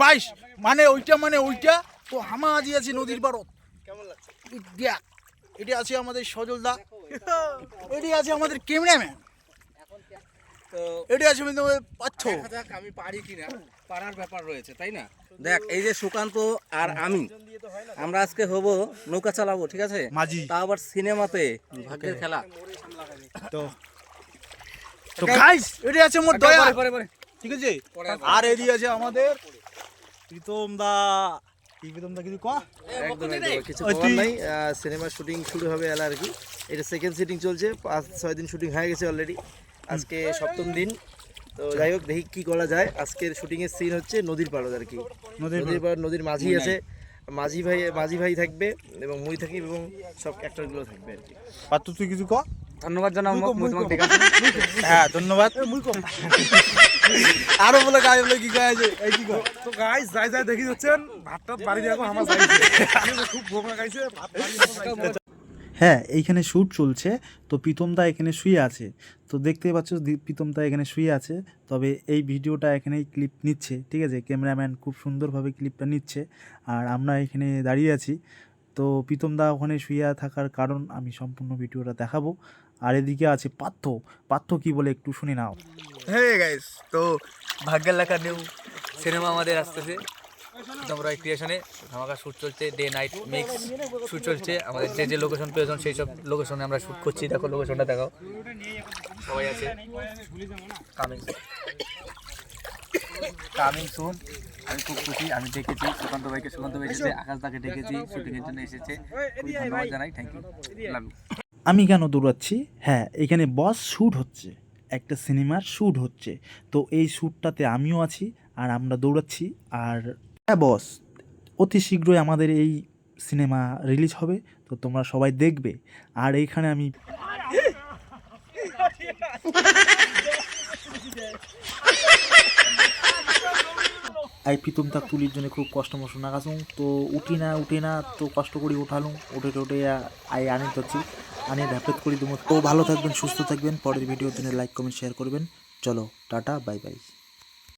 22 মানে ওইটা তো হামা আজি আছে নদীর পাড়ত। কেমন লাগছে? দেখ এটা আছে আমাদের সজলদা, এটি আছে আমাদের ক্যামেরাম্যান, তো এটি আছে আমাদের পার্থ। দেখা যাক আমি পারি কিনা, পারার ব্যাপার রয়েছে তাই না? দেখ এই যে সুকান্ত আর আমি, আমরা আজকে হব নৌকা চালাবো, ঠিক আছে? মাঝি। তা আবার সিনেমাতে, ভাগ্যের খেলা। তো গাইস এটি আছে মোর দয়া, পরে ঠিক আছে? আর এটি আছে আমাদের প্রীতম দা। কি প্রীতম দা কিছু কয়? একদম কিছু ওই বলার তুই- নাই। সিনেমার শুটিং শুরু হবে এলা আর কি। এটা সেকেন্ড শুটিং চলছে, 5-6 দিন শুটিং হয়ে গেছে অলরেডি, আজকে 7ম দিন। তো যাই হোক, দেখি কি করা যায়। আজকের শুটিং এর সিন হচ্ছে নদীর পাড় আর কি। নদীর পাড়, নদীর মাঝি আছে, মাঝি ভাই থাকবে এবং মুই থাকি এবং সব অ্যাক্টরগুলো থাকবে আর কি। পার্থ তুই কিছু কয়? ধন্যবাদ জানাবো হ্যাঁ ধন্যবাদ। আরো বলে গায়ে বলে কি কয় আছে, এই কি কয়? তো গাইস যাই দেখি হচ্ছেন ভাতটা বাড়ি দিয়ে আমার যাইছে খুব ভোগ লাগাইছে ভাত বাড়ি। হ্যাঁ, এইখানে শ্যুট চলছে। তো প্রীতমদা এখানে শুয়ে আছে, তো দেখতেই পাচ্ছ প্রীতমদা এখানে শুয়ে আছে। তবে এই ভিডিওটা এখানেই ক্লিপ নিচ্ছে, ঠিক আছে? ক্যামেরাম্যান খুব সুন্দরভাবে ক্লিপটা নিচ্ছে, আর আমরা এখানে দাঁড়িয়ে আছি। তো প্রীতমদা ওখানে শুয়ে থাকার কারণ আমি সম্পূর্ণ ভিডিওটা দেখাবো। আর এদিকে আছে পার্থ কি বলে একটু শুনে নাও। হে গাইস, তো ভাগ্যের লেখা নিউ সিনেমা আমাদের আসতেছে তোমরা ক্রিয়েশনে। ধামাকা শ্যুট চলছে, ডে নাইট মিক্স শ্যুট চলছে। আমাদের যে যে লোকেশন প্রয়োজন সেই সব লোকেশনে আমরা শ্যুট করছি। দেখো লোকেশনটা দেখাও, সবাই আছে। Coming soon. আমি খুব খুশি, আমি দেখেছি সুকান্ত ভাইকে এসেছে, আকাশ দাকে ডেকেছি, শুটিংয়ের জন্য এসেছে। খুবই ধন্যবাদ জানাই, থ্যাংক ইউ, লাভ ইউ। আমি কেন দৌড়াচ্ছি? হ্যাঁ, এখানে বস শ্যুট হচ্ছে, একটা সিনেমার শ্যুট হচ্ছে। তো এই শ্যুটটাতে আমিও আছি আর আমরা দৌড়াচ্ছি। আর হ্যাঁ বস, অতি শীঘ্রই আমাদের এই সিনেমা রিলিজ হবে, তো তোমরা সবাই দেখবে। আর এইখানে আমি এই প্রীতমটা তুলির জন্য খুব কষ্ট মষ্ট নাগাছুং, তো উঠে না তো কষ্ট করে উঠালুম, উঠে আনি ধরছি, আনি ভ্যাপেত করে দেবো। তো ভালো থাকবেন, সুস্থ থাকবেন। পরের ভিডিওর জন্য লাইক কমেন্ট শেয়ার করবেন। চলো টাটা, বাই বাই।